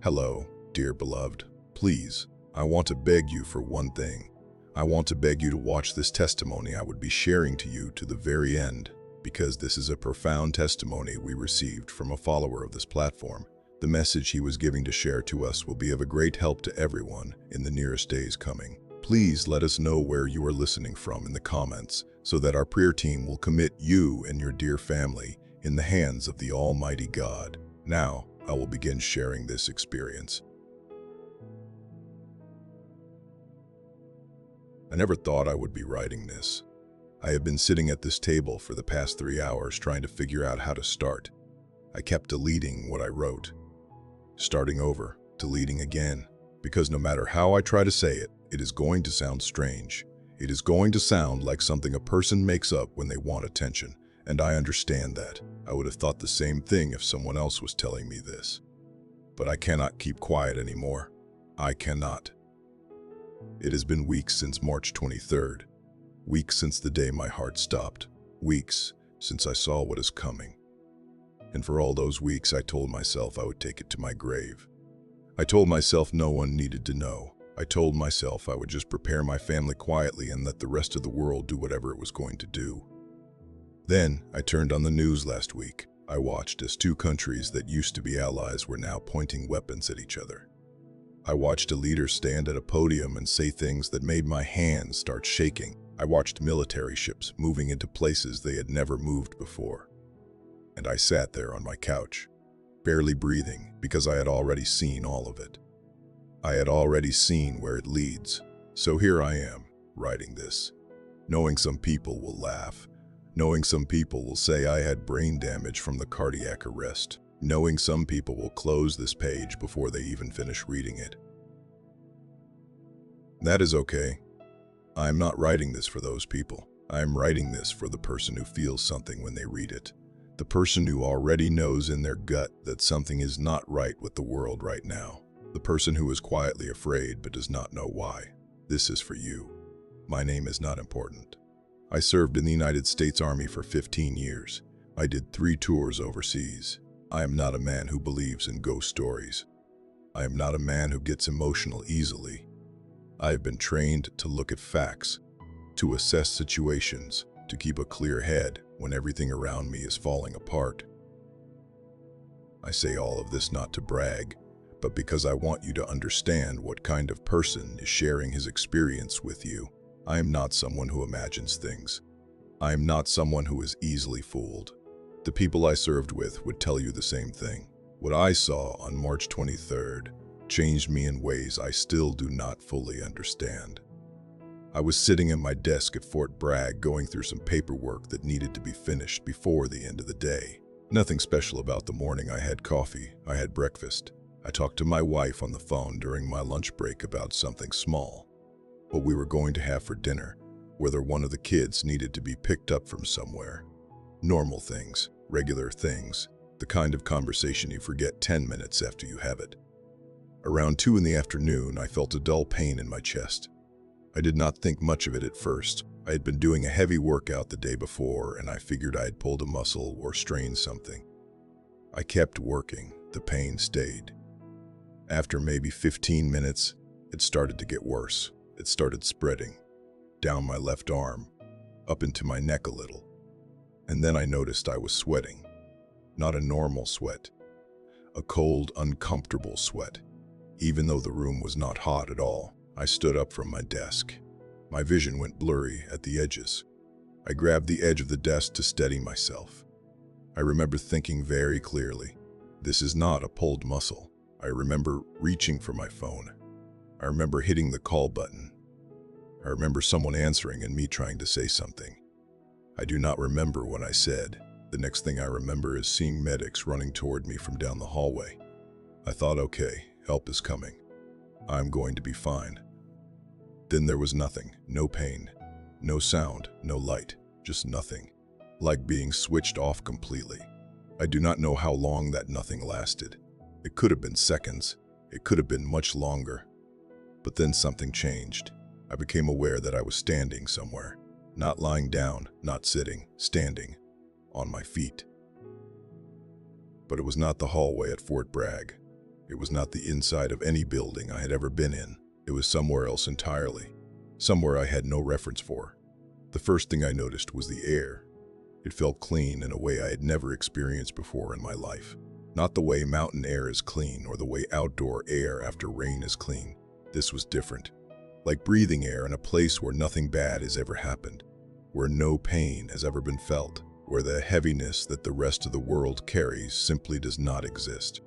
Hello, dear beloved. Please, I want to beg you for one thing. I want to beg you to watch this testimony I would be sharing to you to the very end, because this is a profound testimony we received from a follower of this platform. The message he was giving to share to us will be of a great help to everyone in the nearest days coming. Please let us know where you are listening from in the comments so that our prayer team will commit you and your dear family in the hands of the Almighty God. Now, I will begin sharing this experience. I never thought I would be writing this. I have been sitting at this table for the past 3 hours trying to figure out how to start. I kept deleting what I wrote, starting over, deleting again, because no matter how I try to say it, it is going to sound strange. It is going to sound like something a person makes up when they want attention, and I understand that. I would have thought the same thing if someone else was telling me this. But I cannot keep quiet anymore. I cannot. It has been weeks since March 23rd. Weeks since the day my heart stopped. Weeks since I saw what is coming. And for all those weeks, I told myself I would take it to my grave. I told myself no one needed to know. I told myself I would just prepare my family quietly and let the rest of the world do whatever it was going to do. Then, I turned on the news last week. I watched as 2 countries that used to be allies were now pointing weapons at each other. I watched a leader stand at a podium and say things that made my hands start shaking. I watched military ships moving into places they had never moved before. And I sat there on my couch, barely breathing, because I had already seen all of it. I had already seen where it leads. So here I am, writing this, knowing some people will laugh, knowing some people will say I had brain damage from the cardiac arrest, knowing some people will close this page before they even finish reading it. That is okay. I am not writing this for those people. I am writing this for the person who feels something when they read it. The person who already knows in their gut that something is not right with the world right now. The person who is quietly afraid but does not know why. This is for you. My name is not important. I served in the United States Army for 15 years. I did 3 tours overseas. I am not a man who believes in ghost stories. I am not a man who gets emotional easily. I have been trained to look at facts, to assess situations, to keep a clear head when everything around me is falling apart. I say all of this not to brag, but because I want you to understand what kind of person is sharing his experience with you. I am not someone who imagines things. I am not someone who is easily fooled. The people I served with would tell you the same thing. What I saw on March 23rd changed me in ways I still do not fully understand. I was sitting at my desk at Fort Bragg going through some paperwork that needed to be finished before the end of the day. Nothing special about the morning. I had coffee, I had breakfast. I talked to my wife on the phone during my lunch break about something small. What we were going to have for dinner, whether one of the kids needed to be picked up from somewhere. Normal things, regular things, the kind of conversation you forget 10 minutes after you have it. Around 2 in the afternoon, I felt a dull pain in my chest. I did not think much of it at first. I had been doing a heavy workout the day before, and I figured I had pulled a muscle or strained something. I kept working. The pain stayed. After maybe 15 minutes, it started to get worse. It started spreading down my left arm, up into my neck a little. And then I noticed I was sweating. Not a normal sweat. A cold, uncomfortable sweat. Even though the room was not hot at all, I stood up from my desk. My vision went blurry at the edges. I grabbed the edge of the desk to steady myself. I remember thinking very clearly, this is not a pulled muscle. I remember reaching for my phone. I remember hitting the call button. I remember someone answering and me trying to say something. I do not remember what I said. The next thing I remember is seeing medics running toward me from down the hallway. I thought, okay, help is coming. I'm going to be fine. Then there was nothing, no pain, no sound, no light, just nothing, like being switched off completely. I do not know how long that nothing lasted. It could have been seconds. It could have been much longer. But then something changed. I became aware that I was standing somewhere, not lying down, not sitting, standing, on my feet. But it was not the hallway at Fort Bragg. It was not the inside of any building I had ever been in. It was somewhere else entirely, somewhere I had no reference for. The first thing I noticed was the air. It felt clean in a way I had never experienced before in my life. Not the way mountain air is clean or the way outdoor air after rain is clean. This was different. Like breathing air in a place where nothing bad has ever happened, where no pain has ever been felt, where the heaviness that the rest of the world carries simply does not exist.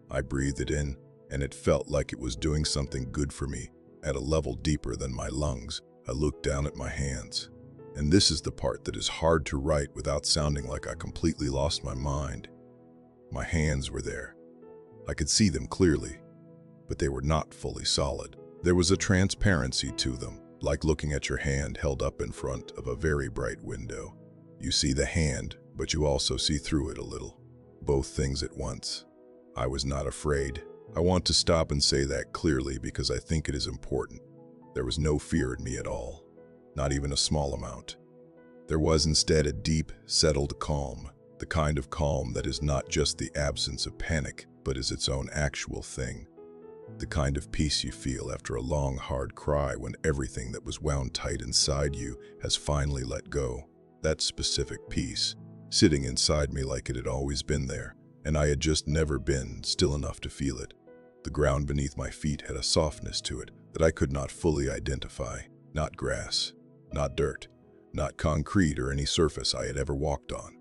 I breathed it in, and it felt like it was doing something good for me at a level deeper than my lungs. I looked down at my hands. And this is the part that is hard to write without sounding like I completely lost my mind. My hands were there. I could see them clearly, but they were not fully solid. There was a transparency to them, like looking at your hand held up in front of a very bright window. You see the hand, but you also see through it a little. Both things at once. I was not afraid. I want to stop and say that clearly because I think it is important. There was no fear in me at all. Not even a small amount. There was instead a deep, settled calm, the kind of calm that is not just the absence of panic, but is its own actual thing. The kind of peace you feel after a long, hard cry when everything that was wound tight inside you has finally let go. That specific peace, sitting inside me like it had always been there, and I had just never been still enough to feel it. The ground beneath my feet had a softness to it that I could not fully identify. Not grass. Not dirt, not concrete or any surface I had ever walked on.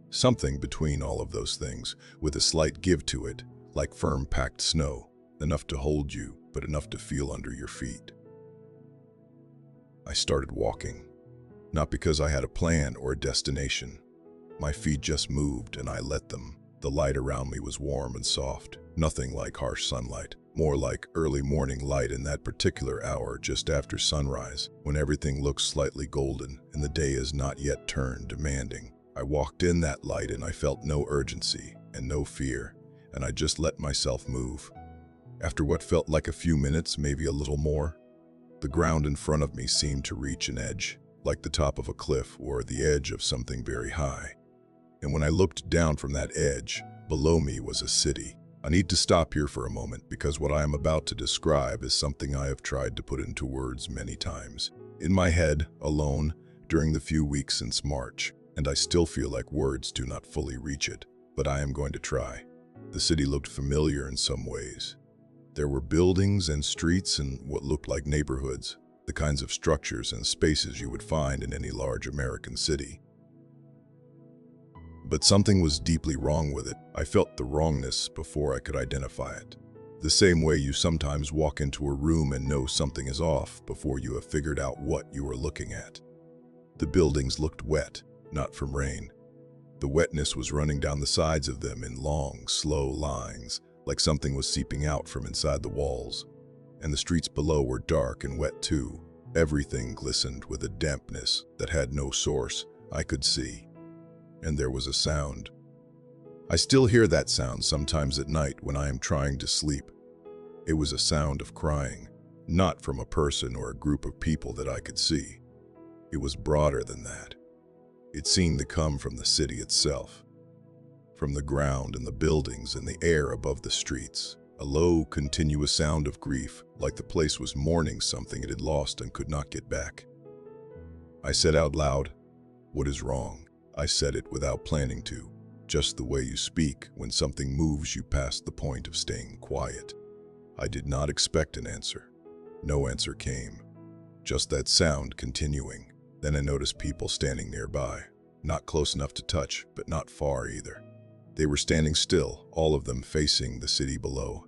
Something between all of those things, with a slight give to it, like firm packed snow, enough to hold you, but enough to feel under your feet. I started walking, not because I had a plan or a destination. My feet just moved and I let them. The light around me was warm and soft, nothing like harsh sunlight. More like early morning light in that particular hour just after sunrise, when everything looks slightly golden and the day is not yet turned demanding. I walked in that light and I felt no urgency and no fear, and I just let myself move. After what felt like a few minutes, maybe a little more, the ground in front of me seemed to reach an edge, like the top of a cliff or the edge of something very high. And when I looked down from that edge, below me was a city. I need to stop here for a moment because what I am about to describe is something I have tried to put into words many times. In my head, alone, during the few weeks since March, and I still feel like words do not fully reach it, but I am going to try. The city looked familiar in some ways. There were buildings and streets and what looked like neighborhoods, the kinds of structures and spaces you would find in any large American city. But something was deeply wrong with it. I felt the wrongness before I could identify it. The same way you sometimes walk into a room and know something is off before you have figured out what you are looking at. The buildings looked wet, not from rain. The wetness was running down the sides of them in long, slow lines, like something was seeping out from inside the walls. And the streets below were dark and wet too. Everything glistened with a dampness that had no source I could see. And there was a sound. I still hear that sound sometimes at night when I am trying to sleep. It was a sound of crying, not from a person or a group of people that I could see. It was broader than that. It seemed to come from the city itself, from the ground and the buildings and the air above the streets. A low, continuous sound of grief, like the place was mourning something it had lost and could not get back. I said out loud, "What is wrong?" I said it without planning to, just the way you speak when something moves you past the point of staying quiet. I did not expect an answer. No answer came. Just that sound continuing. Then I noticed people standing nearby, not close enough to touch, but not far either. They were standing still, all of them facing the city below.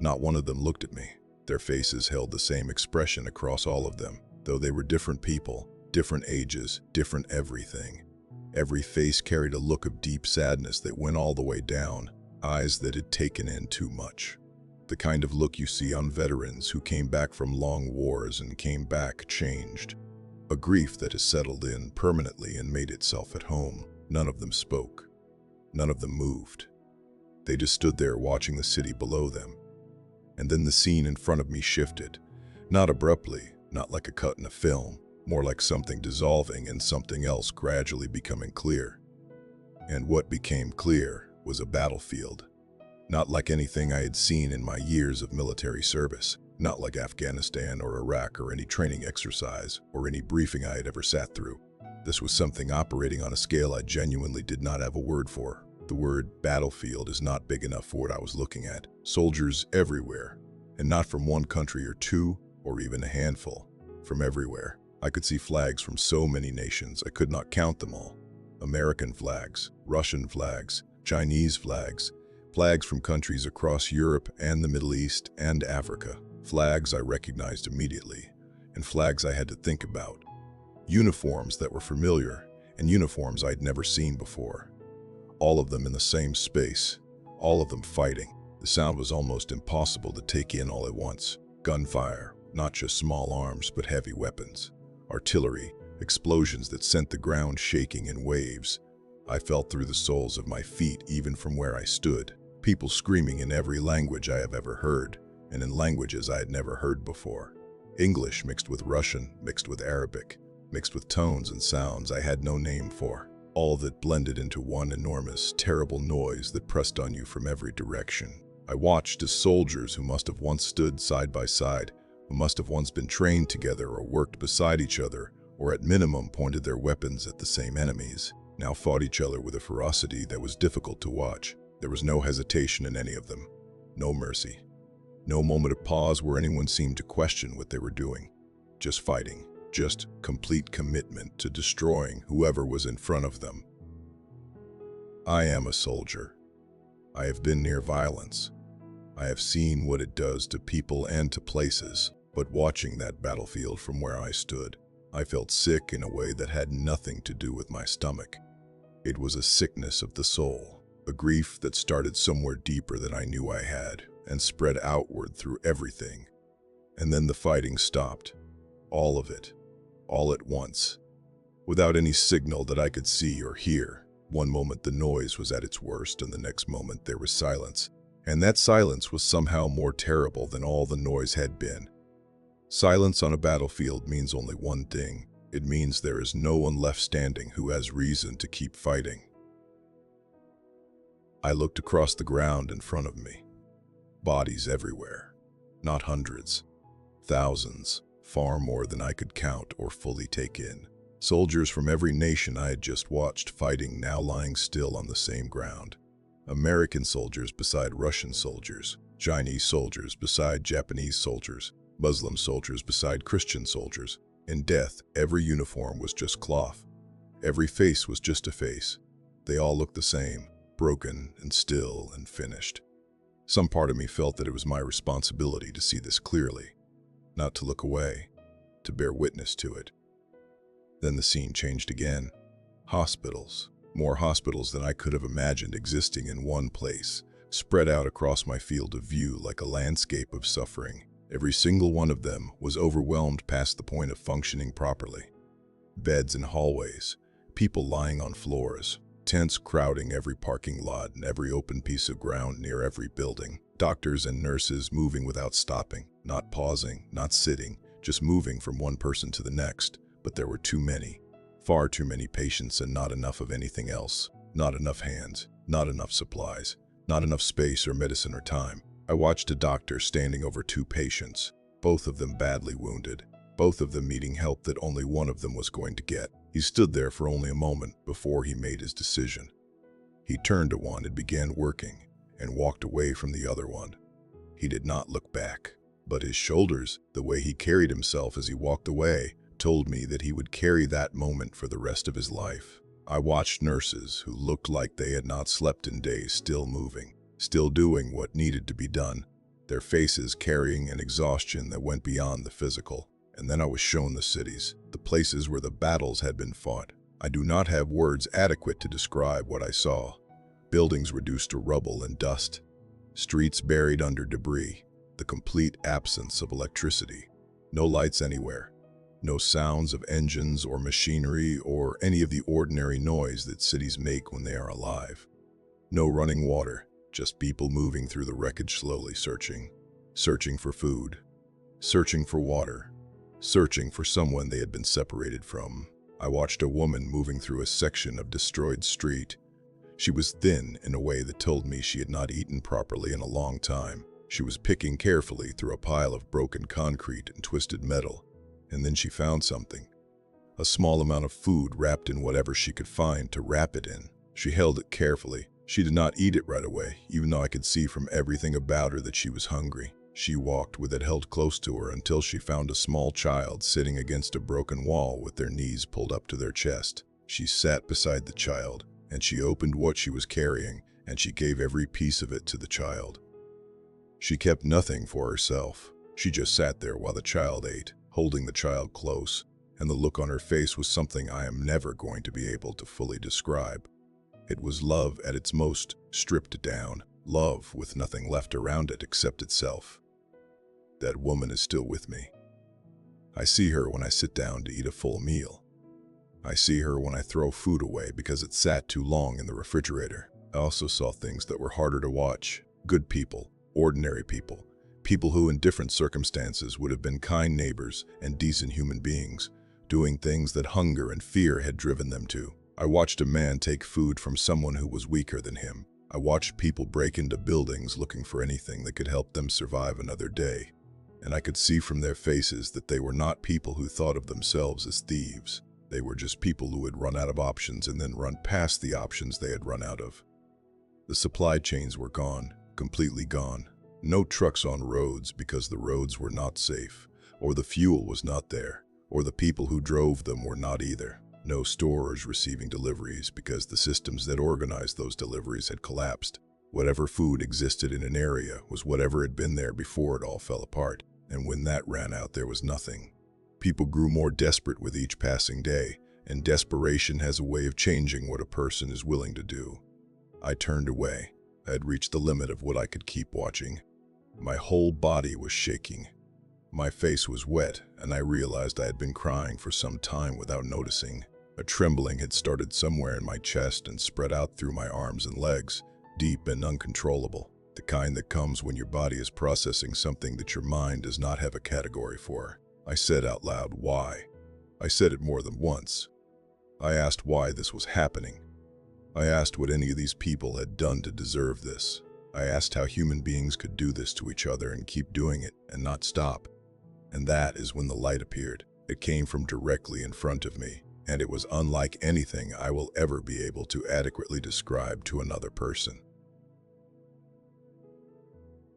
Not one of them looked at me. Their faces held the same expression across all of them, though they were different people, different ages, different everything. Every face carried a look of deep sadness that went all the way down, eyes that had taken in too much. The kind of look you see on veterans who came back from long wars and came back changed. A grief that has settled in permanently and made itself at home. None of them spoke. None of them moved. They just stood there watching the city below them. And then the scene in front of me shifted. Not abruptly, not like a cut in a film, more like something dissolving and something else gradually becoming clear. And what became clear was a battlefield. Not like anything I had seen in my years of military service. Not like Afghanistan or Iraq or any training exercise or any briefing I had ever sat through. This was something operating on a scale I genuinely did not have a word for. The word battlefield is not big enough for what I was looking at. Soldiers everywhere, and not from one country or two, or even a handful. From everywhere. I could see flags from so many nations, I could not count them all. American flags, Russian flags, Chinese flags, flags from countries across Europe and the Middle East and Africa. Flags I recognized immediately, and flags I had to think about. Uniforms that were familiar, and uniforms I'd never seen before. All of them in the same space, all of them fighting. The sound was almost impossible to take in all at once. Gunfire, not just small arms, but heavy weapons. Artillery, explosions that sent the ground shaking in waves. I felt through the soles of my feet even from where I stood. People screaming in every language I have ever heard, and in languages I had never heard before. English mixed with Russian, mixed with Arabic, mixed with tones and sounds I had no name for. All of it blended into one enormous, terrible noise that pressed on you from every direction. I watched as soldiers who must have once stood side by side, who must have once been trained together or worked beside each other, or at minimum pointed their weapons at the same enemies, now fought each other with a ferocity that was difficult to watch. There was no hesitation in any of them, no mercy, no moment of pause where anyone seemed to question what they were doing. Just fighting, just complete commitment to destroying whoever was in front of them. I am a soldier. I have been near violence. I have seen what it does to people and to places, but watching that battlefield from where I stood, I felt sick in a way that had nothing to do with my stomach. It was a sickness of the soul, a grief that started somewhere deeper than I knew I had, and spread outward through everything. And then the fighting stopped. All of it. All at once. Without any signal that I could see or hear. One moment the noise was at its worst, and the next moment there was silence. And that silence was somehow more terrible than all the noise had been. Silence on a battlefield means only one thing. It means there is no one left standing who has reason to keep fighting. I looked across the ground in front of me. Bodies everywhere. Not hundreds. Thousands. Far more than I could count or fully take in. Soldiers from every nation I had just watched fighting now lying still on the same ground. American soldiers beside Russian soldiers. Chinese soldiers beside Japanese soldiers. Muslim soldiers beside Christian soldiers. In death, every uniform was just cloth. Every face was just a face. They all looked the same, broken and still and finished. Some part of me felt that it was my responsibility to see this clearly, not to look away, to bear witness to it. Then the scene changed again. Hospitals, more hospitals than I could have imagined existing in one place, spread out across my field of view like a landscape of suffering. Every single one of them was overwhelmed past the point of functioning properly. Beds in hallways, people lying on floors, tents crowding every parking lot and every open piece of ground near every building, doctors and nurses moving without stopping, not pausing, not sitting, just moving from one person to the next. But there were too many, far too many patients and not enough of anything else, not enough hands, not enough supplies, not enough space or medicine or time. I watched a doctor standing over two patients, both of them badly wounded, both of them needing help that only one of them was going to get. He stood there for only a moment before he made his decision. He turned to one and began working, and walked away from the other one. He did not look back, but his shoulders, the way he carried himself as he walked away, told me that he would carry that moment for the rest of his life. I watched nurses who looked like they had not slept in days still moving, still doing what needed to be done, their faces carrying an exhaustion that went beyond the physical. And then I was shown the cities, the places where the battles had been fought. I do not have words adequate to describe what I saw. Buildings reduced to rubble and dust, streets buried under debris, the complete absence of electricity, no lights anywhere, no sounds of engines or machinery or any of the ordinary noise that cities make when they are alive. No running water, just people moving through the wreckage slowly searching for food, searching for water, searching for someone they had been separated from. I watched a woman moving through a section of destroyed street. She was thin in a way that told me she had not eaten properly in a long time. She was picking carefully through a pile of broken concrete and twisted metal, and then she found something. A small amount of food wrapped in whatever she could find to wrap it in. She held it carefully. She did not eat it right away, even though I could see from everything about her that she was hungry. She walked with it held close to her until she found a small child sitting against a broken wall with their knees pulled up to their chest. She sat beside the child, and she opened what she was carrying, and she gave every piece of it to the child. She kept nothing for herself. She just sat there while the child ate, holding the child close, and the look on her face was something I am never going to be able to fully describe. It was love at its most stripped down, love with nothing left around it except itself. That woman is still with me. I see her when I sit down to eat a full meal. I see her when I throw food away because it sat too long in the refrigerator. I also saw things that were harder to watch. Good people, ordinary people, people who in different circumstances would have been kind neighbors and decent human beings, doing things that hunger and fear had driven them to. I watched a man take food from someone who was weaker than him. I watched people break into buildings looking for anything that could help them survive another day. And I could see from their faces that they were not people who thought of themselves as thieves. They were just people who had run out of options and then run past the options they had run out of. The supply chains were gone, completely gone. No trucks on roads because the roads were not safe, or the fuel was not there, or the people who drove them were not either. No stores receiving deliveries because the systems that organized those deliveries had collapsed. Whatever food existed in an area was whatever had been there before it all fell apart, and when that ran out, there was nothing. People grew more desperate with each passing day, and desperation has a way of changing what a person is willing to do. I turned away. I had reached the limit of what I could keep watching. My whole body was shaking. My face was wet, and I realized I had been crying for some time without noticing. A trembling had started somewhere in my chest and spread out through my arms and legs, deep and uncontrollable, the kind that comes when your body is processing something that your mind does not have a category for. I said out loud, "Why?" I said it more than once. I asked why this was happening. I asked what any of these people had done to deserve this. I asked how human beings could do this to each other and keep doing it and not stop. And that is when the light appeared. It came from directly in front of me, and it was unlike anything I will ever be able to adequately describe to another person.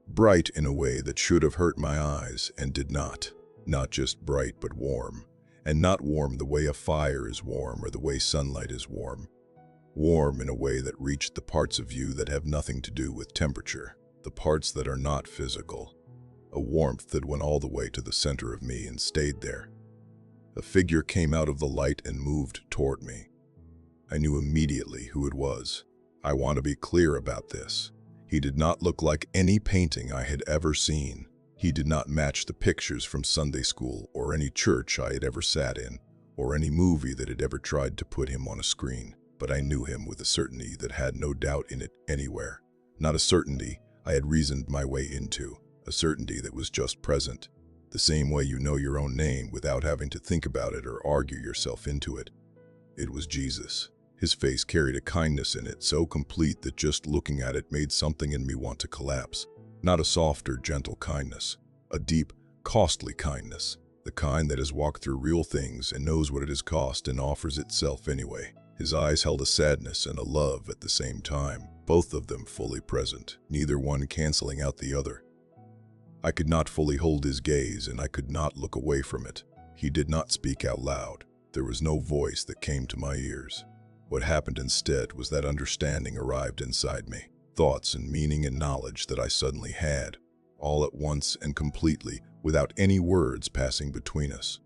Bright in a way that should have hurt my eyes and did not. Not just bright, but warm. And not warm the way a fire is warm or the way sunlight is warm. Warm in a way that reached the parts of you that have nothing to do with temperature, the parts that are not physical. A warmth that went all the way to the center of me and stayed there. A figure came out of the light and moved toward me. I knew immediately who it was. I want to be clear about this. He did not look like any painting I had ever seen. He did not match the pictures from Sunday school or any church I had ever sat in, or any movie that had ever tried to put him on a screen. But I knew him with a certainty that had no doubt in it anywhere. Not a certainty I had reasoned my way into, a certainty that was just present. The same way you know your own name without having to think about it or argue yourself into it. It was Jesus. His face carried a kindness in it so complete that just looking at it made something in me want to collapse. Not a soft or gentle kindness, a deep, costly kindness, the kind that has walked through real things and knows what it has cost and offers itself anyway. His eyes held a sadness and a love at the same time, both of them fully present, neither one canceling out the other. I could not fully hold his gaze, and I could not look away from it. He did not speak out loud. There was no voice that came to my ears. What happened instead was that understanding arrived inside me, thoughts and meaning and knowledge that I suddenly had, all at once and completely, without any words passing between us.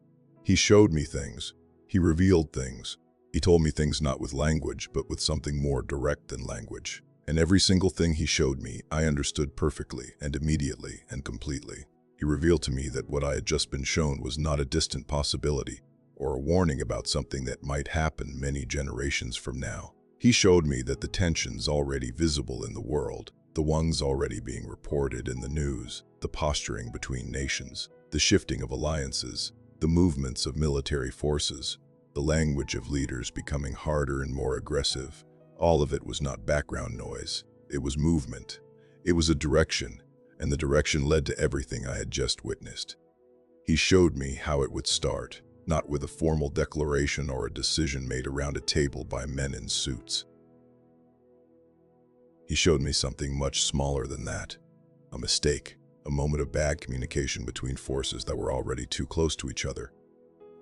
He showed me things. He revealed things. He told me things not with language, but with something more direct than language. And every single thing he showed me, I understood perfectly and immediately and completely. He revealed to me that what I had just been shown was not a distant possibility or a warning about something that might happen many generations from now. He showed me that the tensions already visible in the world, the ones already being reported in the news, the posturing between nations, the shifting of alliances, the movements of military forces, the language of leaders becoming harder and more aggressive, All of it was not background noise. It was movement. It was a direction, and the direction led to everything I had just witnessed. He showed me how it would start, not with a formal declaration or a decision made around a table by men in suits. He showed me something much smaller than that. A mistake, a moment of bad communication between forces that were already too close to each other.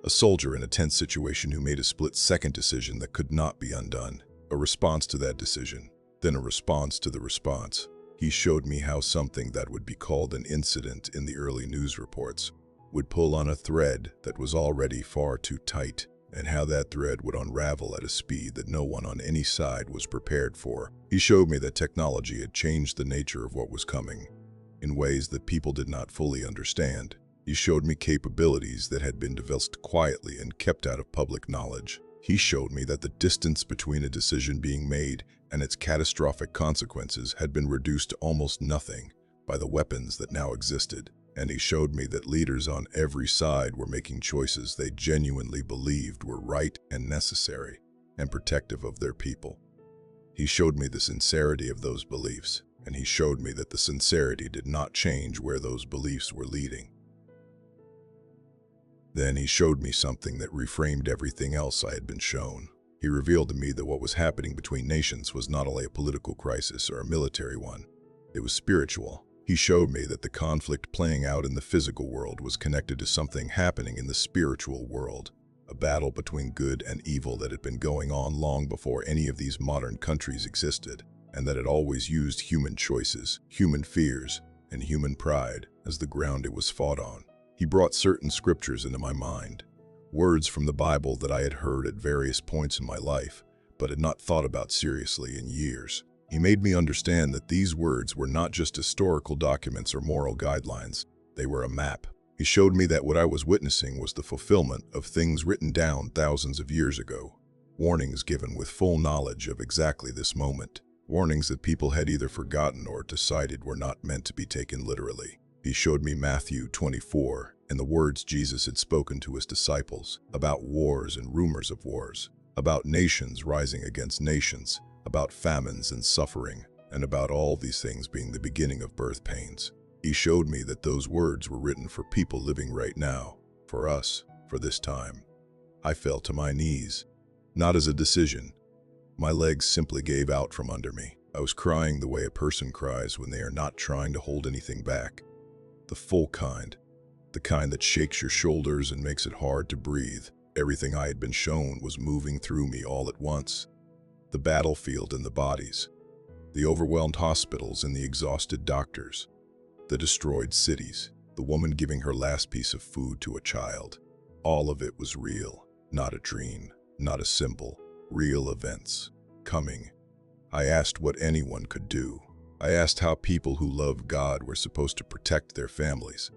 A soldier in a tense situation who made a split-second decision that could not be undone. A response to that decision, then a response to the response. He showed me how something that would be called an incident in the early news reports would pull on a thread that was already far too tight, and how that thread would unravel at a speed that no one on any side was prepared for. He showed me that technology had changed the nature of what was coming, in ways that people did not fully understand. He showed me capabilities that had been developed quietly and kept out of public knowledge. He showed me that the distance between a decision being made and its catastrophic consequences had been reduced to almost nothing by the weapons that now existed. And he showed me that leaders on every side were making choices they genuinely believed were right and necessary and protective of their people. He showed me the sincerity of those beliefs, and he showed me that the sincerity did not change where those beliefs were leading. Then he showed me something that reframed everything else I had been shown. He revealed to me that what was happening between nations was not only a political crisis or a military one. It was spiritual. He showed me that the conflict playing out in the physical world was connected to something happening in the spiritual world, a battle between good and evil that had been going on long before any of these modern countries existed, and that had always used human choices, human fears, and human pride as the ground it was fought on. He brought certain scriptures into my mind, words from the Bible that I had heard at various points in my life, but had not thought about seriously in years. He made me understand that these words were not just historical documents or moral guidelines, they were a map. He showed me that what I was witnessing was the fulfillment of things written down thousands of years ago, warnings given with full knowledge of exactly this moment, warnings that people had either forgotten or decided were not meant to be taken literally. He showed me Matthew 24 and the words Jesus had spoken to his disciples about wars and rumors of wars, about nations rising against nations, about famines and suffering, and about all these things being the beginning of birth pains. He showed me that those words were written for people living right now, for us, for this time. I fell to my knees, not as a decision. My legs simply gave out from under me. I was crying the way a person cries when they are not trying to hold anything back. The full kind, the kind that shakes your shoulders and makes it hard to breathe. Everything I had been shown was moving through me all at once. The battlefield and the bodies, the overwhelmed hospitals and the exhausted doctors, the destroyed cities, the woman giving her last piece of food to a child. All of it was real, not a dream, not a symbol, real events, coming. I asked what anyone could do. I asked how people who loved God were supposed to protect their families.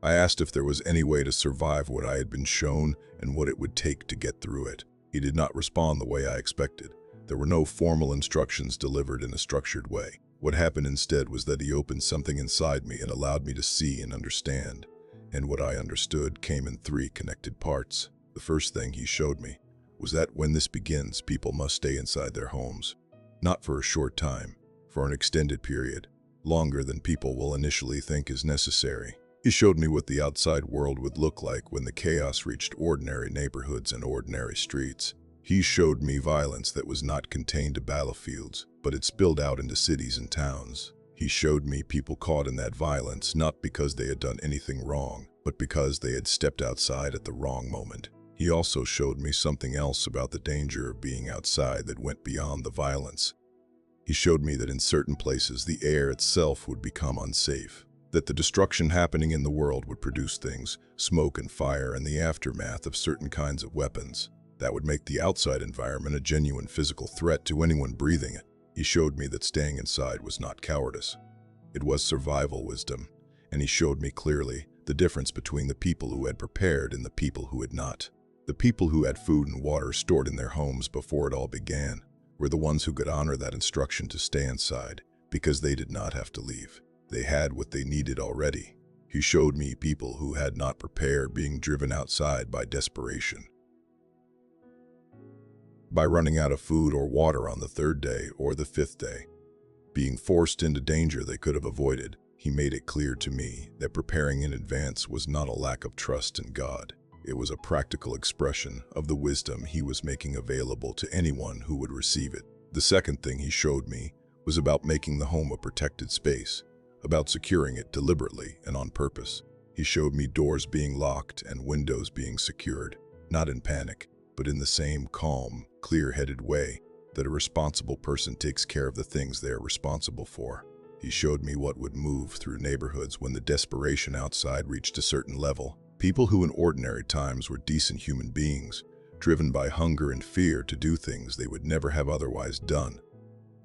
I asked if there was any way to survive what I had been shown and what it would take to get through it. He did not respond the way I expected. There were no formal instructions delivered in a structured way. What happened instead was that he opened something inside me and allowed me to see and understand. And what I understood came in three connected parts. The first thing he showed me was that when this begins, people must stay inside their homes. Not for a short time, for an extended period, longer than people will initially think is necessary. He showed me what the outside world would look like when the chaos reached ordinary neighborhoods and ordinary streets. He showed me violence that was not contained to battlefields, but it spilled out into cities and towns. He showed me people caught in that violence not because they had done anything wrong, but because they had stepped outside at the wrong moment. He also showed me something else about the danger of being outside that went beyond the violence. He showed me that in certain places the air itself would become unsafe, that the destruction happening in the world would produce things, smoke and fire, and the aftermath of certain kinds of weapons that would make the outside environment a genuine physical threat to anyone breathing it. He showed me that staying inside was not cowardice. It was survival wisdom, and he showed me clearly the difference between the people who had prepared and the people who had not. The people who had food and water stored in their homes before it all began were the ones who could honor that instruction to stay inside because they did not have to leave. They had what they needed already. He showed me people who had not prepared being driven outside by desperation. by running out of food or water on the third day or the fifth day, being forced into danger they could have avoided. He made it clear to me that preparing in advance was not a lack of trust in God. It was a practical expression of the wisdom he was making available to anyone who would receive it. The second thing he showed me was about making the home a protected space, about securing it deliberately and on purpose. He showed me doors being locked and windows being secured, not in panic, but in the same calm, clear-headed way that a responsible person takes care of the things they are responsible for. He showed me what would move through neighborhoods when the desperation outside reached a certain level. People who in ordinary times were decent human beings, driven by hunger and fear to do things they would never have otherwise done.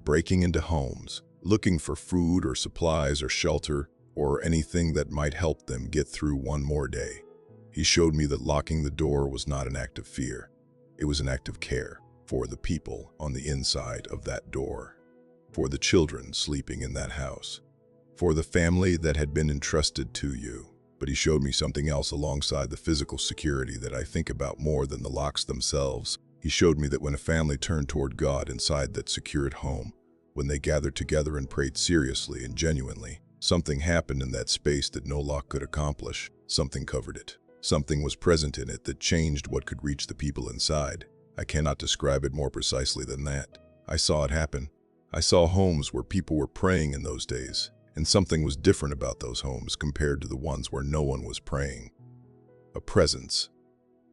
Breaking into homes, looking for food or supplies or shelter or anything that might help them get through one more day. He showed me that locking the door was not an act of fear. It was an act of care for the people on the inside of that door, for the children sleeping in that house, for the family that had been entrusted to you. But he showed me something else alongside the physical security that I think about more than the locks themselves. He showed me that when a family turned toward God inside that secured home, when they gathered together and prayed seriously and genuinely, something happened in that space that no lock could accomplish. Something covered it. Something was present in it that changed what could reach the people inside. I cannot describe it more precisely than that. I saw it happen. I saw homes where people were praying in those days, and something was different about those homes compared to the ones where no one was praying. A presence,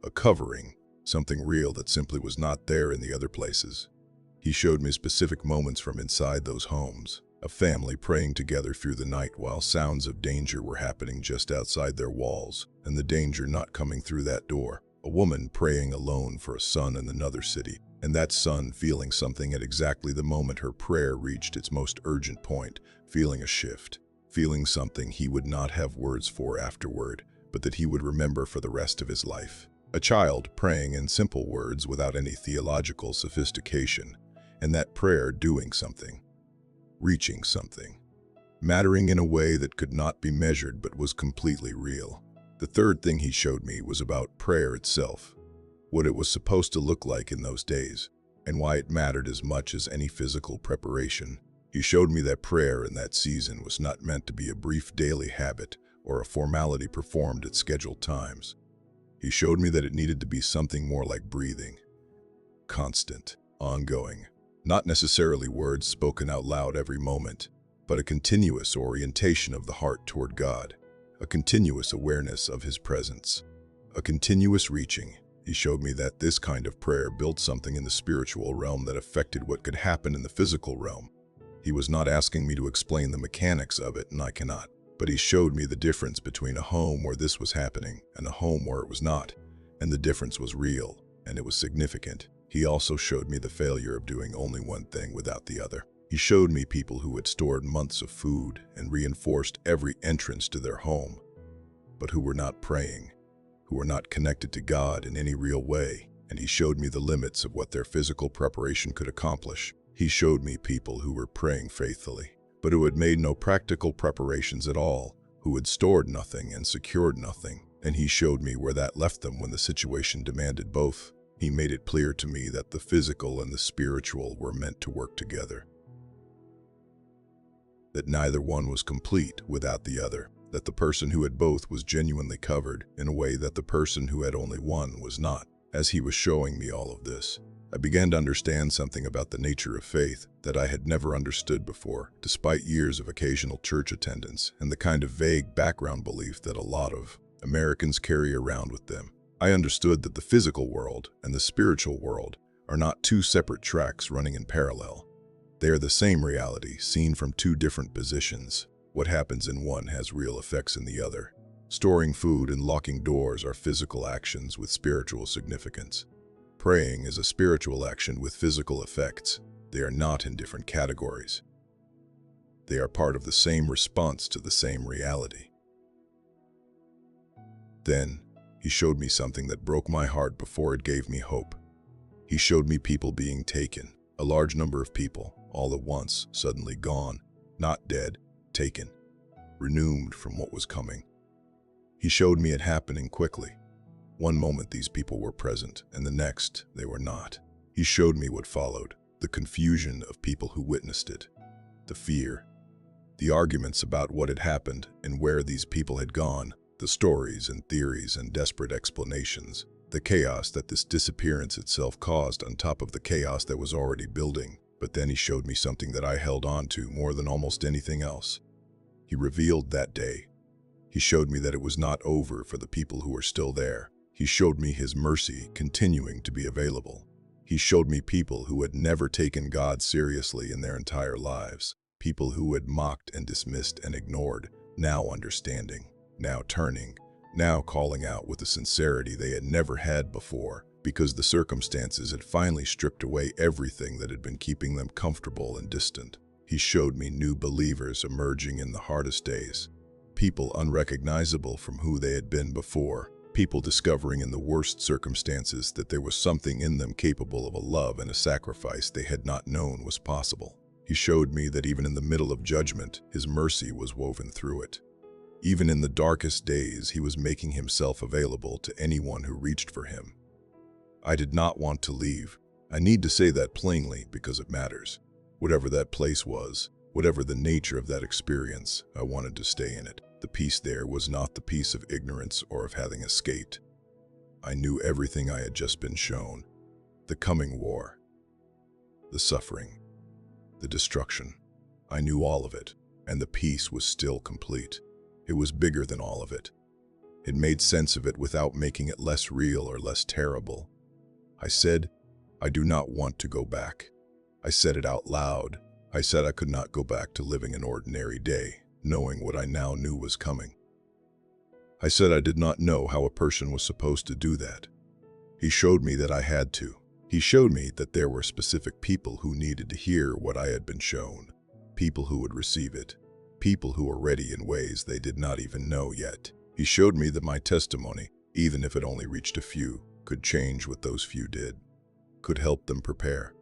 a covering, something real that simply was not there in the other places. He showed me specific moments from inside those homes, a family praying together through the night while sounds of danger were happening just outside their walls, and the danger not coming through that door. A woman praying alone for a son in another city, and that son feeling something at exactly the moment her prayer reached its most urgent point, feeling a shift, feeling something he would not have words for afterward, but that he would remember for the rest of his life. A child praying in simple words without any theological sophistication, and that prayer doing something, reaching something, mattering in a way that could not be measured but was completely real. The third thing he showed me was about prayer itself, what it was supposed to look like in those days, and why it mattered as much as any physical preparation. He showed me that prayer in that season was not meant to be a brief daily habit or a formality performed at scheduled times. He showed me that it needed to be something more like breathing, constant, ongoing, not necessarily words spoken out loud every moment, but a continuous orientation of the heart toward God, a continuous awareness of His presence, a continuous reaching. He showed me that this kind of prayer built something in the spiritual realm that affected what could happen in the physical realm. He was not asking me to explain the mechanics of it, and I cannot, but he showed me the difference between a home where this was happening and a home where it was not, and the difference was real, and it was significant. He also showed me the failure of doing only one thing without the other. He showed me people who had stored months of food and reinforced every entrance to their home, but who were not praying, who were not connected to God in any real way, and he showed me the limits of what their physical preparation could accomplish. He showed me people who were praying faithfully, but who had made no practical preparations at all, who had stored nothing and secured nothing, and he showed me where that left them when the situation demanded both. He made it clear to me that the physical and the spiritual were meant to work together, that neither one was complete without the other, that the person who had both was genuinely covered in a way that the person who had only one was not. As he was showing me all of this, I began to understand something about the nature of faith that I had never understood before, despite years of occasional church attendance and the kind of vague background belief that a lot of Americans carry around with them. I understood that the physical world and the spiritual world are not two separate tracks running in parallel. They are the same reality, seen from two different positions. What happens in one has real effects in the other. Storing food and locking doors are physical actions with spiritual significance. Praying is a spiritual action with physical effects. They are not in different categories. They are part of the same response to the same reality. Then, he showed me something that broke my heart before it gave me hope. He showed me people being taken, a large number of people, all at once, suddenly gone, not dead, taken, renewed from what was coming. He showed me it happening quickly. One moment these people were present, and the next they were not. He showed me what followed, the confusion of people who witnessed it, the fear, the arguments about what had happened and where these people had gone, the stories and theories and desperate explanations, the chaos that this disappearance itself caused on top of the chaos that was already building. But then he showed me something that I held on to more than almost anything else. He revealed that day. He showed me that it was not over for the people who were still there. He showed me his mercy continuing to be available. He showed me people who had never taken God seriously in their entire lives, people who had mocked and dismissed and ignored, now understanding, now turning, now calling out with a sincerity they had never had before, because the circumstances had finally stripped away everything that had been keeping them comfortable and distant. He showed me new believers emerging in the hardest days, people unrecognizable from who they had been before, people discovering in the worst circumstances that there was something in them capable of a love and a sacrifice they had not known was possible. He showed me that even in the middle of judgment, his mercy was woven through it. Even in the darkest days, he was making himself available to anyone who reached for him. I did not want to leave. I need to say that plainly because it matters. Whatever that place was, whatever the nature of that experience, I wanted to stay in it. The peace there was not the peace of ignorance or of having escaped. I knew everything I had just been shown. The coming war, the suffering, the destruction. I knew all of it, and the peace was still complete. It was bigger than all of it. It made sense of it without making it less real or less terrible. I said, I do not want to go back. I said it out loud. I said I could not go back to living an ordinary day, knowing what I now knew was coming. I said I did not know how a person was supposed to do that. He showed me that I had to. He showed me that there were specific people who needed to hear what I had been shown, people who would receive it, people who were ready in ways they did not even know yet. He showed me that my testimony, even if it only reached a few, could change what those few did, could help them prepare,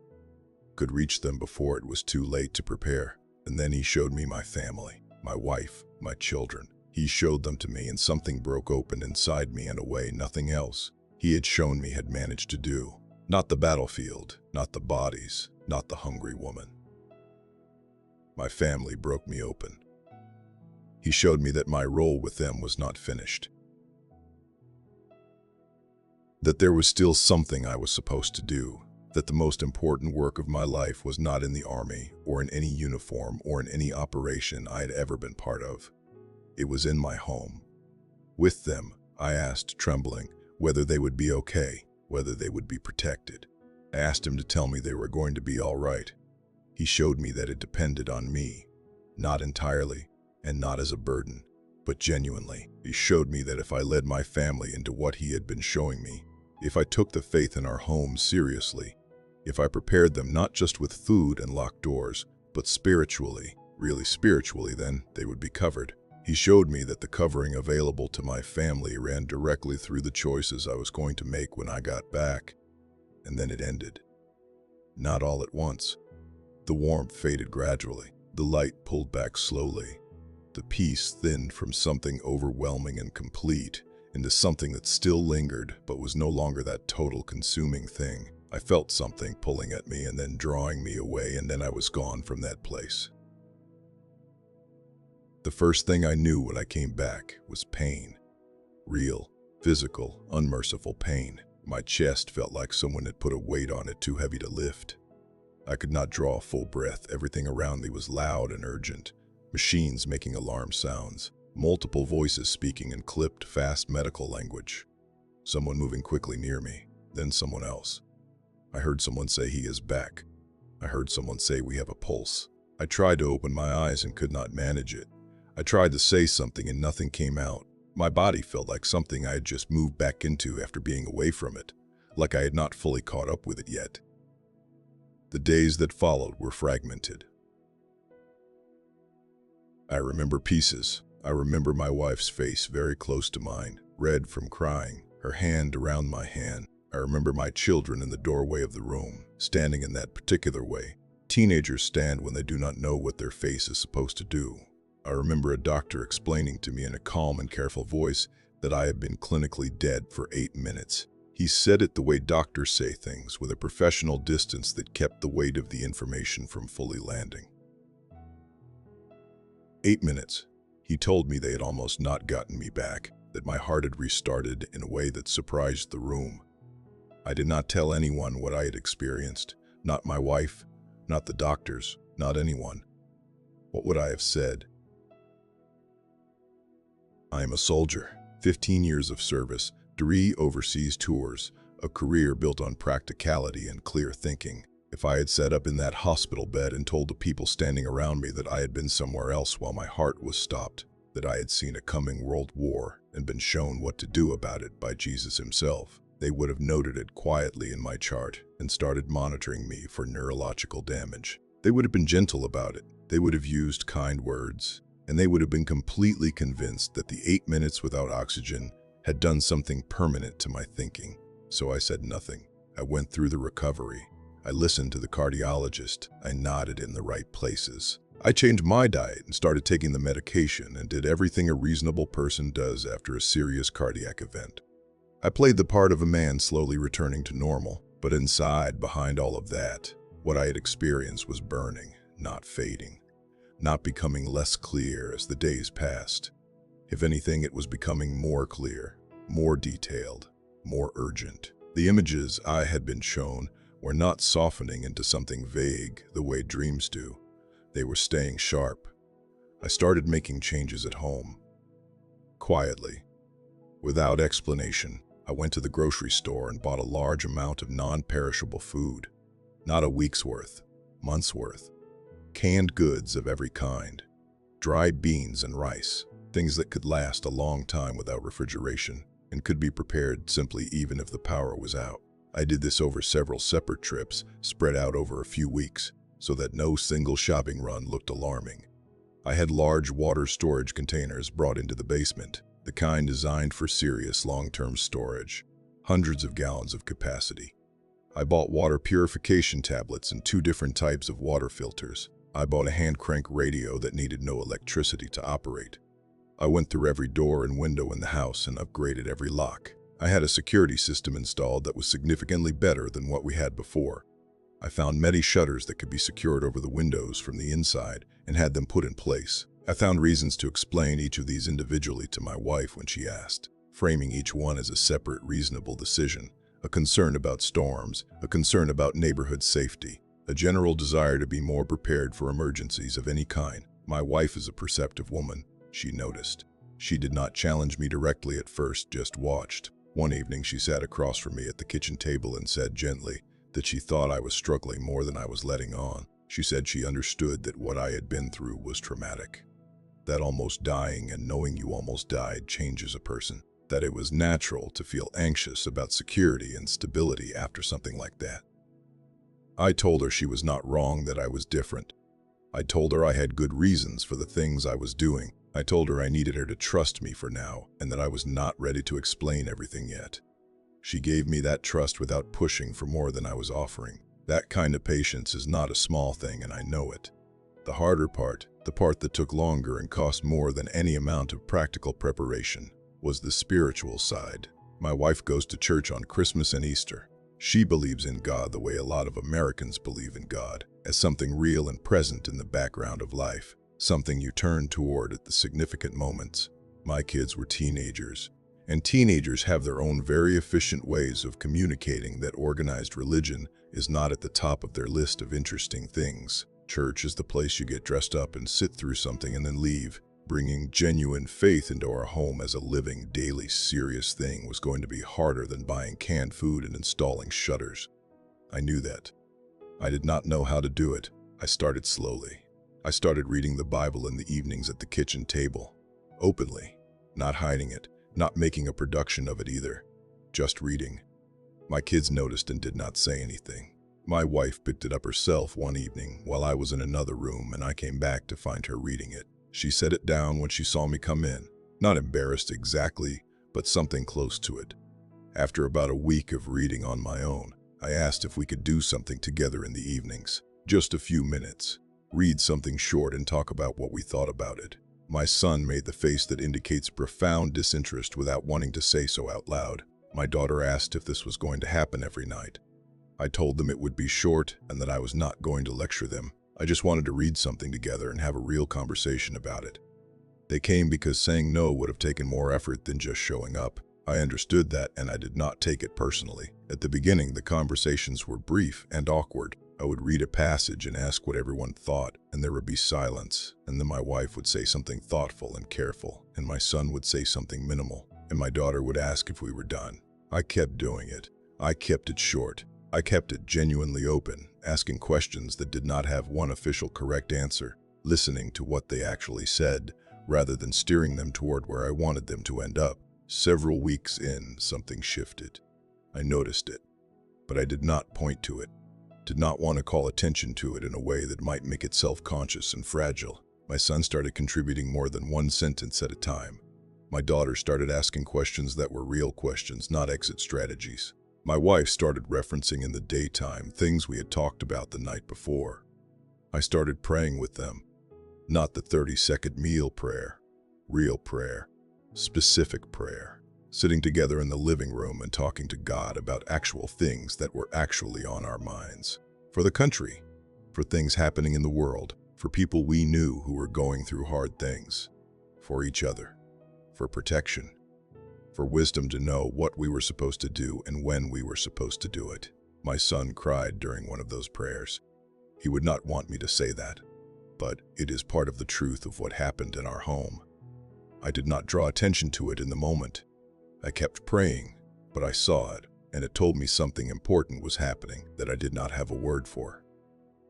could reach them before it was too late to prepare. And then he showed me my family, my wife, my children. He showed them to me, and something broke open inside me in a way nothing else he had shown me had managed to do. Not the battlefield, not the bodies, not the hungry woman. My family broke me open. He showed me that my role with them was not finished, that there was still something I was supposed to do, that the most important work of my life was not in the army or in any uniform or in any operation I had ever been part of. It was in my home. With them, I asked, trembling, whether they would be okay, whether they would be protected. I asked him to tell me they were going to be all right. He showed me that it depended on me, not entirely, and not as a burden, but genuinely. He showed me that if I led my family into what he had been showing me, if I took the faith in our home seriously, if I prepared them not just with food and locked doors, but spiritually, really spiritually, then they would be covered. He showed me that the covering available to my family ran directly through the choices I was going to make when I got back. And then it ended. Not all at once. The warmth faded gradually. The light pulled back slowly. The peace thinned from something overwhelming and complete into something that still lingered but was no longer that total consuming thing. I felt something pulling at me and then drawing me away, and then I was gone from that place. The first thing I knew when I came back was pain. Real, physical, unmerciful pain. My chest felt like someone had put a weight on it too heavy to lift. I could not draw a full breath. Everything around me was loud and urgent. Machines making alarm sounds. Multiple voices speaking in clipped, fast medical language. Someone moving quickly near me, then someone else. I heard someone say he is back. I heard someone say we have a pulse. I tried to open my eyes and could not manage it. I tried to say something and nothing came out. My body felt like something I had just moved back into after being away from it, like I had not fully caught up with it yet. The days that followed were fragmented. I remember pieces. I remember my wife's face very close to mine, red from crying, her hand around my hand. I remember my children in the doorway of the room, standing in that particular way. Teenagers stand when they do not know what their face is supposed to do. I remember a doctor explaining to me in a calm and careful voice that I had been clinically dead for 8 minutes. He said it the way doctors say things, with a professional distance that kept the weight of the information from fully landing. 8 minutes. He told me they had almost not gotten me back, that my heart had restarted in a way that surprised the room. I did not tell anyone what I had experienced, not my wife, not the doctors, not anyone. What would I have said? I am a soldier, 15 years of service, 3 overseas tours, a career built on practicality and clear thinking. If I had sat up in that hospital bed and told the people standing around me that I had been somewhere else while my heart was stopped, that I had seen a coming world war and been shown what to do about it by Jesus himself, they would have noted it quietly in my chart and started monitoring me for neurological damage. They would have been gentle about it. They would have used kind words, and they would have been completely convinced that the 8 minutes without oxygen had done something permanent to my thinking. So I said nothing. I went through the recovery. I listened to the cardiologist. I nodded in the right places. I changed my diet and started taking the medication and did everything a reasonable person does after a serious cardiac event. I played the part of a man slowly returning to normal, but inside, behind all of that, what I had experienced was burning, not fading, not becoming less clear as the days passed. If anything, it was becoming more clear, more detailed, more urgent. The images I had been shown were not softening into something vague the way dreams do. They were staying sharp. I started making changes at home. Quietly, without explanation, I went to the grocery store and bought a large amount of non-perishable food. Not a week's worth, months' worth. Canned goods of every kind. Dry beans and rice, things that could last a long time without refrigeration and could be prepared simply even if the power was out. I did this over several separate trips, spread out over a few weeks, so that no single shopping run looked alarming. I had large water storage containers brought into the basement, the kind designed for serious long-term storage, hundreds of gallons of capacity. I bought water purification tablets and 2 different types of water filters. I bought a hand-crank radio that needed no electricity to operate. I went through every door and window in the house and upgraded every lock. I had a security system installed that was significantly better than what we had before. I found many shutters that could be secured over the windows from the inside and had them put in place. I found reasons to explain each of these individually to my wife when she asked, framing each one as a separate, reasonable decision, a concern about storms, a concern about neighborhood safety, a general desire to be more prepared for emergencies of any kind. My wife is a perceptive woman, she noticed. She did not challenge me directly at first, just watched. One evening she sat across from me at the kitchen table and said gently that she thought I was struggling more than I was letting on. She said she understood that what I had been through was traumatic. That almost dying and knowing you almost died changes a person. That it was natural to feel anxious about security and stability after something like that. I told her she was not wrong, that I was different. I told her I had good reasons for the things I was doing. I told her I needed her to trust me for now and that I was not ready to explain everything yet. She gave me that trust without pushing for more than I was offering. That kind of patience is not a small thing, and I know it. The harder part, the part that took longer and cost more than any amount of practical preparation, was the spiritual side. My wife goes to church on Christmas and Easter. She believes in God the way a lot of Americans believe in God, as something real and present in the background of life, something you turn toward at the significant moments. My kids were teenagers, and teenagers have their own very efficient ways of communicating that organized religion is not at the top of their list of interesting things. Church is the place you get dressed up and sit through something and then leave. Bringing genuine faith into our home as a living, daily, serious thing was going to be harder than buying canned food and installing shutters. I knew that. I did not know how to do it. I started slowly. I started reading the Bible in the evenings at the kitchen table, openly, not hiding it, not making a production of it either, just reading. My kids noticed and did not say anything. My wife picked it up herself one evening while I was in another room, and I came back to find her reading it. She set it down when she saw me come in, not embarrassed exactly, but something close to it. After about a week of reading on my own, I asked if we could do something together in the evenings, just a few minutes, read something short and talk about what we thought about it. My son made the face that indicates profound disinterest without wanting to say so out loud. My daughter asked if this was going to happen every night. I told them it would be short and that I was not going to lecture them. I just wanted to read something together and have a real conversation about it. They came because saying no would have taken more effort than just showing up. I understood that, and I did not take it personally. At the beginning, the conversations were brief and awkward. I would read a passage and ask what everyone thought, and there would be silence, and then my wife would say something thoughtful and careful, and my son would say something minimal, and my daughter would ask if we were done. I kept doing it. I kept it short. I kept it genuinely open, asking questions that did not have one official correct answer, listening to what they actually said, rather than steering them toward where I wanted them to end up. Several weeks in, something shifted. I noticed it, but I did not point to it, did not want to call attention to it in a way that might make it self-conscious and fragile. My son started contributing more than one sentence at a time. My daughter started asking questions that were real questions, not exit strategies. My wife started referencing in the daytime things we had talked about the night before. I started praying with them, not the 30-second meal prayer, real prayer. Specific prayer, sitting together in the living room and talking to God about actual things that were actually on our minds. For the country, for things happening in the world, for people we knew who were going through hard things, for each other, for protection, for wisdom to know what we were supposed to do and when we were supposed to do it. My son cried during one of those prayers. He would not want me to say that, but it is part of the truth of what happened in our home. I did not draw attention to it in the moment. I kept praying, but I saw it, and it told me something important was happening that I did not have a word for.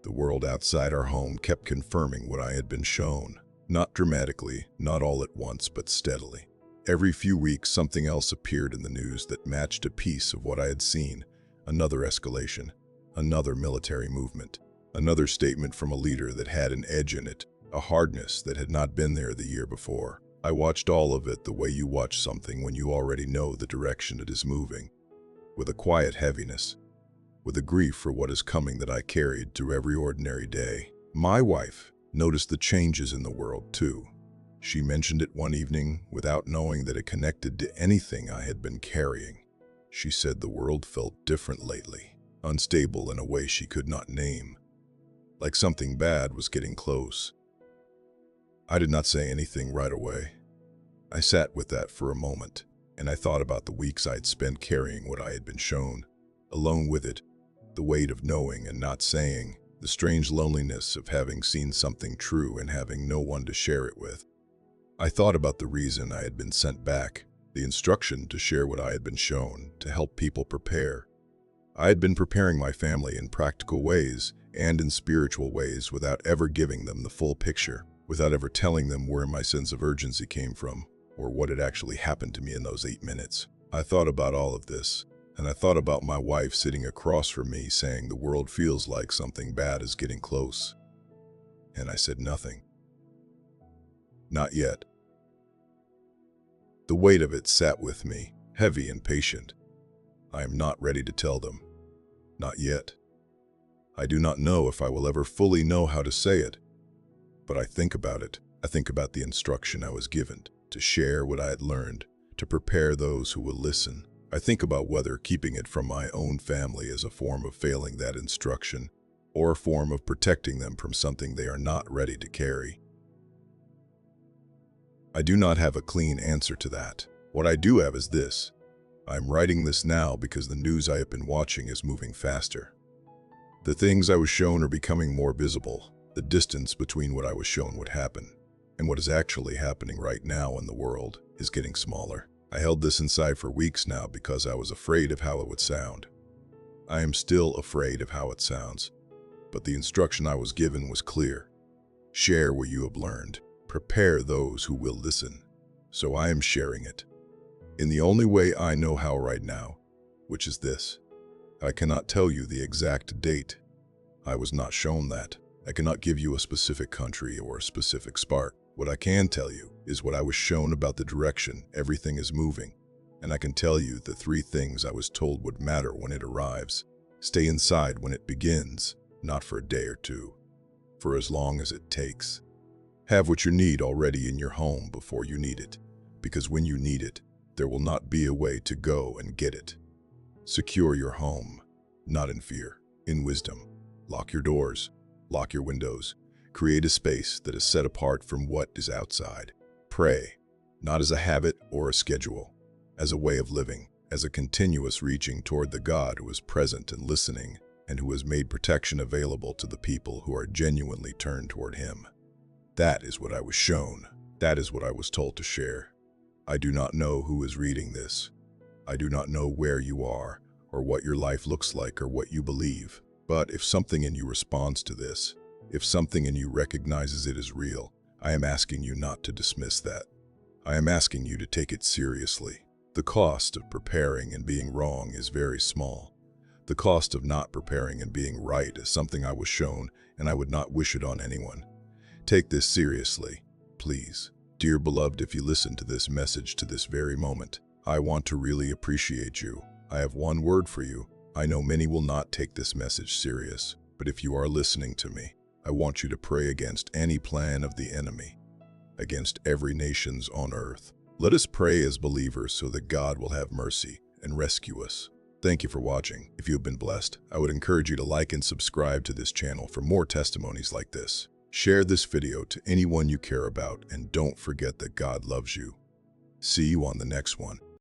The world outside our home kept confirming what I had been shown, not dramatically, not all at once, but steadily. Every few weeks, something else appeared in the news that matched a piece of what I had seen. Another escalation, another military movement, another statement from a leader that had an edge in it, a hardness that had not been there the year before. I watched all of it the way you watch something when you already know the direction it is moving, with a quiet heaviness, with a grief for what is coming that I carried through every ordinary day. My wife noticed the changes in the world too. She mentioned it one evening without knowing that it connected to anything I had been carrying. She said the world felt different lately, unstable in a way she could not name, like something bad was getting close. I did not say anything right away. I sat with that for a moment, and I thought about the weeks I had spent carrying what I had been shown, alone with it, the weight of knowing and not saying, the strange loneliness of having seen something true and having no one to share it with. I thought about the reason I had been sent back, the instruction to share what I had been shown, to help people prepare. I had been preparing my family in practical ways and in spiritual ways without ever giving them the full picture, without ever telling them where my sense of urgency came from, or what had actually happened to me in those 8 minutes. I thought about all of this, and I thought about my wife sitting across from me saying the world feels like something bad is getting close. And I said nothing. Not yet. The weight of it sat with me, heavy and patient. I am not ready to tell them. Not yet. I do not know if I will ever fully know how to say it. But I think about it. I think about the instruction I was given, to share what I had learned, to prepare those who will listen. I think about whether keeping it from my own family is a form of failing that instruction, or a form of protecting them from something they are not ready to carry. I do not have a clean answer to that. What I do have is this. I'm writing this now because the news I have been watching is moving faster. The things I was shown are becoming more visible. The distance between what I was shown would happen and what is actually happening right now in the world is getting smaller. I held this inside for weeks now because I was afraid of how it would sound. I am still afraid of how it sounds, but the instruction I was given was clear. Share what you have learned. Prepare those who will listen. So I am sharing it in the only way I know how right now, which is this. I cannot tell you the exact date. I was not shown that. I cannot give you a specific country or a specific spark. What I can tell you is what I was shown about the direction everything is moving, and I can tell you the 3 things I was told would matter when it arrives. Stay inside when it begins, not for a day or 2, for as long as it takes. Have what you need already in your home before you need it, because when you need it, there will not be a way to go and get it. Secure your home, not in fear, in wisdom. Lock your doors, lock your windows. Create a space that is set apart from what is outside. Pray, not as a habit or a schedule, as a way of living, as a continuous reaching toward the God who is present and listening, and who has made protection available to the people who are genuinely turned toward Him. That is what I was shown. That is what I was told to share. I do not know who is reading this. I do not know where you are, or what your life looks like, or what you believe. But if something in you responds to this, if something in you recognizes it as real, I am asking you not to dismiss that. I am asking you to take it seriously. The cost of preparing and being wrong is very small. The cost of not preparing and being right is something I was shown, and I would not wish it on anyone. Take this seriously, please. Dear beloved, if you listen to this message to this very moment, I want to really appreciate you. I have one word for you. I know many will not take this message serious, but if you are listening to me, I want you to pray against any plan of the enemy, against every nations on earth. Let us pray as believers so that God will have mercy and rescue us. Thank you for watching. If you have been blessed, I would encourage you to like and subscribe to this channel for more testimonies like this. Share this video to anyone you care about, and don't forget that God loves you. See you on the next one.